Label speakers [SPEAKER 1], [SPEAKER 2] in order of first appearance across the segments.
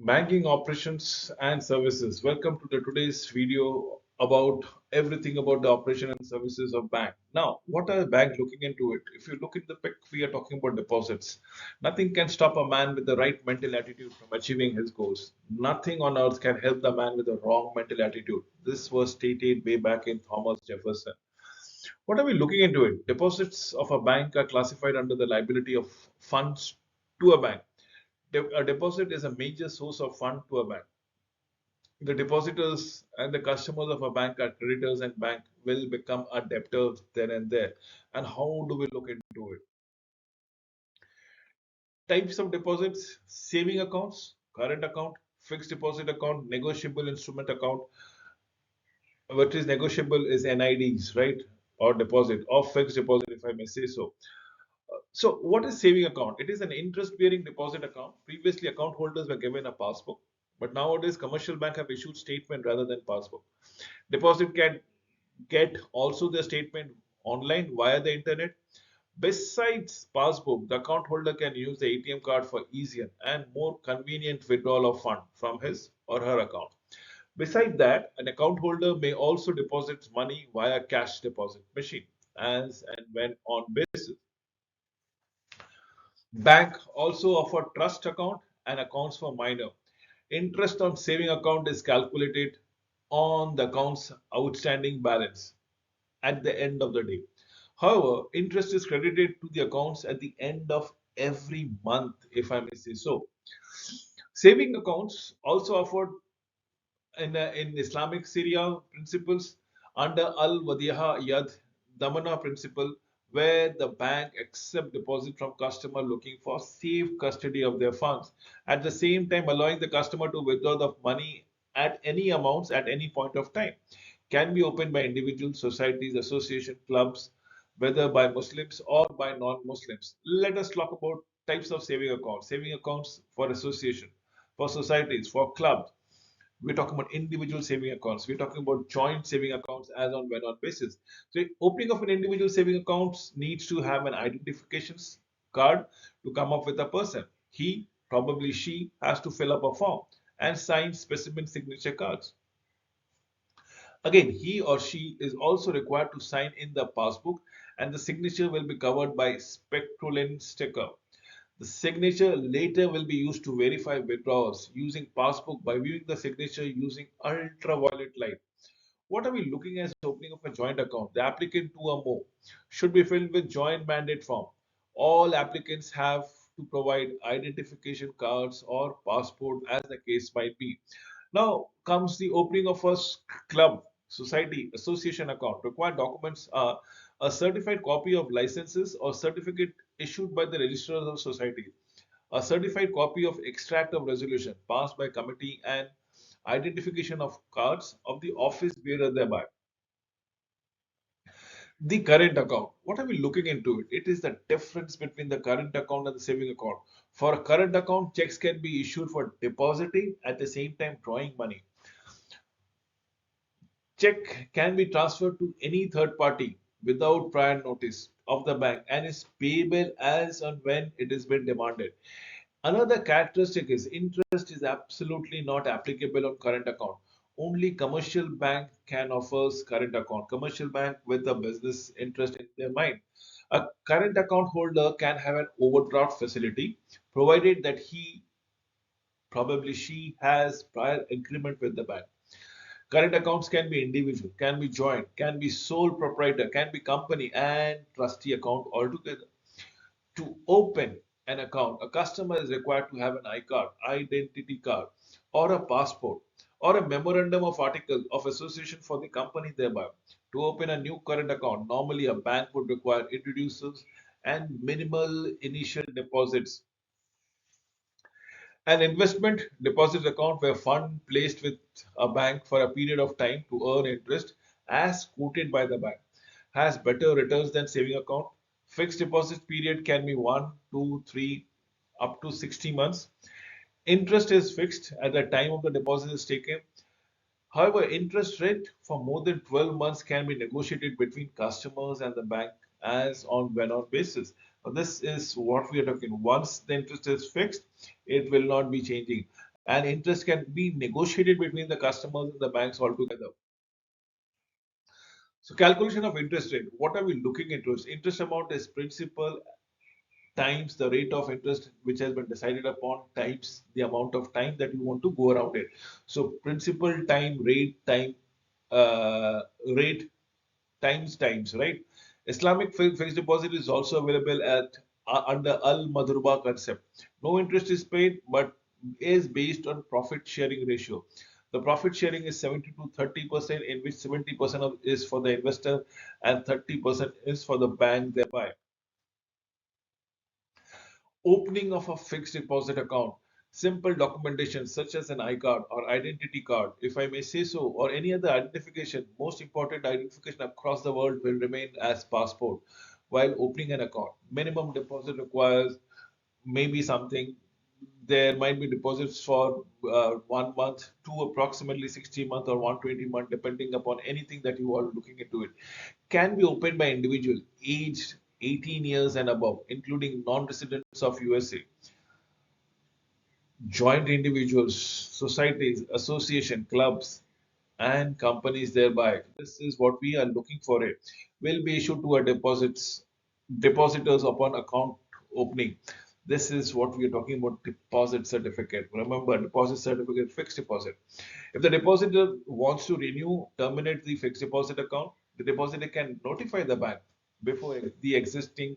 [SPEAKER 1] Banking operations and services. Welcome to the today's video about everything about the operation and services of bank. Now, what are the bank looking into it? If you look at the pic, we are talking about deposits. Nothing can stop a man with the right mental attitude from achieving his goals. Nothing on earth can help the man with the wrong mental attitude. This was stated way back in Thomas Jefferson. What are we looking into it? Deposits of a bank are classified under the liability of funds to a bank. A deposit is a major source of fund to a bank. The depositors and the customers of a bank are creditors and bank will become a debtor then and there. And how do we look into it? Types of deposits: saving accounts, current account, fixed deposit account, negotiable instrument account. What is negotiable is NIDs, right? Or deposit or fixed deposit, if I may say so. So, what is saving account? It is an interest-bearing deposit account. Previously, account holders were given a passbook, but nowadays, commercial bank have issued statement rather than passbook. Deposit can get also the statement online via the internet. Besides passbook, the account holder can use the ATM card for easier and more convenient withdrawal of fund from his or her account. Besides that, an account holder may also deposit money via cash deposit machine as and when on basis. Bank also offer trust account and accounts for minor. Interest on saving account is calculated on the account's outstanding balance at the end of the day. However, interest is credited to the accounts at the end of every month, if I may say so. Saving accounts also offered in Islamic Sharia principles under Al Wadiha Yad Damana principle, where the bank accept deposit from customer looking for safe custody of their funds, at the same time allowing the customer to withdraw the money at any amounts at any point of time. Can be opened by individuals, societies, association, clubs, whether by Muslims or by non-Muslims. Let us talk about types of saving accounts. Saving accounts for association, for societies, for clubs. We're talking about individual saving accounts. We're talking about joint saving accounts as on when on basis. So opening of an individual saving accounts needs to have an identification card to come up with a person. He, probably she, has to fill up a form and sign specimen signature cards. Again, he or she is also required to sign in the passbook and the signature will be covered by spectrolin sticker. The signature later will be used to verify withdrawals using passbook by viewing the signature using ultraviolet light. What are we looking at opening of a joint account? The applicant, two or more, should be filled with joint mandate form. All applicants have to provide identification cards or passport as the case might be. Now comes the opening of a club, society, association account. Required documents are a certified copy of licenses or certificate issued by the registrars of society, a certified copy of extract of resolution passed by committee, and identification of cards of the office bearer thereby. The current account. What are we looking into it? It is the difference between the current account and the saving account. For a current account, checks can be issued for depositing at the same time drawing money. Check can be transferred to any third party without prior notice of the bank and is payable as and when it has been demanded. Another characteristic is interest is absolutely not applicable on current account. Only commercial bank can offer current account. Commercial bank with a business interest in their mind. A current account holder can have an overdraft facility provided that he, probably she, has prior agreement with the bank. Current accounts can be individual, can be joint, can be sole proprietor, can be company and trustee account altogether. To open an account, a customer is required to have an iCard, identity card, or a passport, or a memorandum of article of association for the company thereby. To open a new current account, normally a bank would require introducers and minimal initial deposits. An investment deposit account where fund placed with a bank for a period of time to earn interest as quoted by the bank has better returns than saving account. Fixed deposit period can be 1, 2, 3, up to 60 months. Interest is fixed at the time of the deposit is taken. However, interest rate for more than 12 months can be negotiated between customers and the bank as on when on basis. Now, this is what we are talking. Once the interest is fixed, it will not be changing. and interest can be negotiated between the customers and the banks altogether. So calculation of interest rate. What are we looking into? Interest amount is principal times the rate of interest which has been decided upon times the amount of time that you want to go around it. So principal time uh, rate times, right? Islamic fixed deposit is also available at under Al Madruba concept. No interest is paid, but is based on profit sharing ratio. The profit sharing is 70 to 30%, in which 70% is for the investor and 30% is for the bank thereby. Opening of a fixed deposit account, simple documentation such as an iCard or identity card, if I may say so, or any other identification, most important identification across the world will remain as passport while opening an account. Minimum deposit requires maybe something. There might be deposits for 1 month to approximately 60 month or 120 month, depending upon anything that you are looking into it. Can be opened by individual aged 18 years and above, including non-residents of USA, joint individuals, societies, association, clubs, and companies thereby. This is what we are looking for. It will be issued to our depositors upon account opening. This is what we are talking about, deposit certificate. Remember, deposit certificate, fixed deposit. If the depositor wants to renew, terminate the fixed deposit account, the depositor can notify the bank before the existing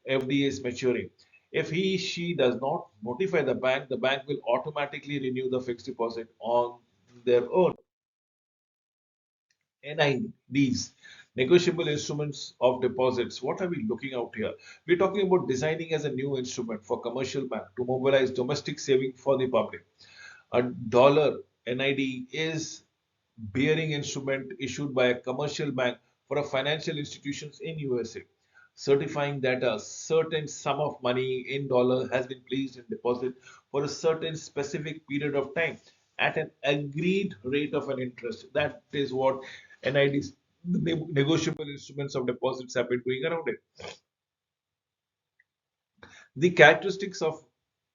[SPEAKER 1] FD is maturing. If she does not notify the bank will automatically renew the fixed deposit on their own. NIDs, negotiable instruments of deposits. What are we looking out here? We're talking about designing as a new instrument for commercial bank to mobilize domestic saving for the public. A dollar NID is bearing instrument issued by a commercial bank for a financial institutions in USA, certifying that a certain sum of money in dollar has been placed in deposit for a certain specific period of time at an agreed rate of an interest. That is what NIDs, the negotiable instruments of deposits, have been doing around it. The characteristics of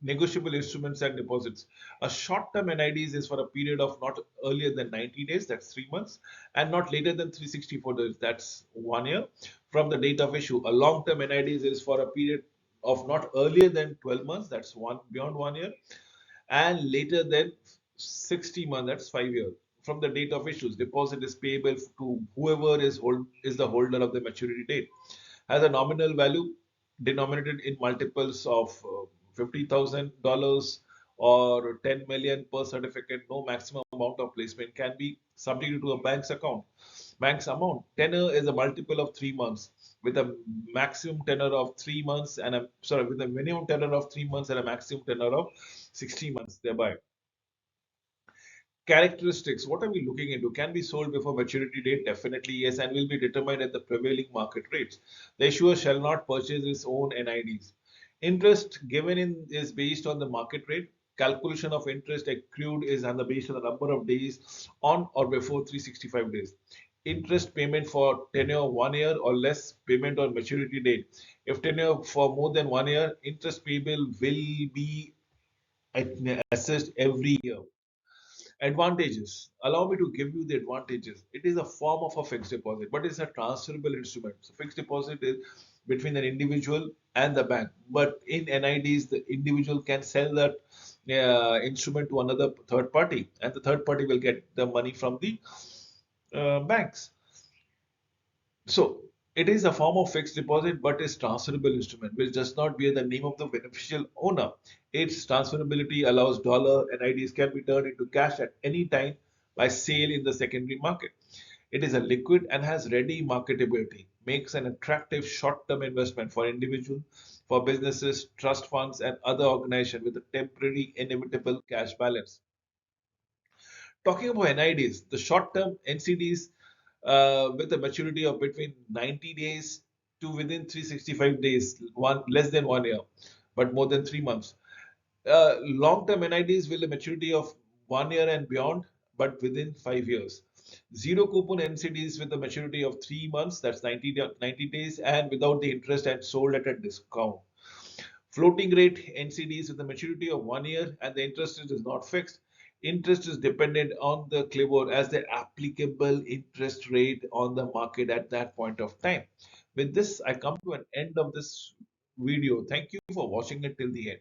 [SPEAKER 1] negotiable instruments and deposits. A short-term NIDs is for a period of not earlier than 90 days, that's 3 months, and not later than 364 days, that's 1 year from the date of issue. A long-term NIDs is for a period of not earlier than 12 months, that's beyond 1 year, and later than 60 months, that's 5 years. From the date of issues, deposit is payable to whoever is the holder of the maturity date. Has a nominal value denominated in multiples of $50,000 or 10 million per certificate. No maximum amount of placement can be subjected to a bank's account. Bank's amount tenor is a multiple of 3 months with a maximum tenor of 3 months and a sorry with a minimum tenor of 3 months and a maximum tenor of 60 months thereby. Characteristics, what are we looking into? Can be sold before maturity date? Definitely yes, and will be determined at the prevailing market rates. The issuer shall not purchase its own NIDs. Interest given in is based on the market rate. Calculation of interest accrued is on the basis of the number of days on or before 365 days. Interest payment for tenure 1 year or less, payment on maturity date. If tenure for more than 1 year, interest payable will be assessed every year. Advantages. Allow me to give you the advantages. It is a form of a fixed deposit, but it's a transferable instrument. So fixed deposit is between an individual and the bank. But in NIDs, the individual can sell that instrument to another third party, and the third party will get the money from the banks. So it is a form of fixed deposit, but is transferable instrument, which does not bear the name of the beneficial owner. Its transferability allows dollar NIDs can be turned into cash at any time by sale in the secondary market. It is a liquid and has ready marketability, makes an attractive short-term investment for individuals, for businesses, trust funds, and other organizations with a temporary inevitable cash balance. Talking about NIDs, the short-term NCDs with a maturity of between 90 days to within 365 days, less than 1 year, but more than 3 months. Long-term NIDs with a maturity of 1 year and beyond, but within 5 years. Zero coupon NCDs with a maturity of 3 months, that's 90 days, and without the interest and sold at a discount. Floating rate NCDs with a maturity of 1 year and the interest rate is not fixed. Interest is dependent on the CLIBOR as the applicable interest rate on the market at that point of time. With this, I come to an end of this video. Thank you for watching it till the end.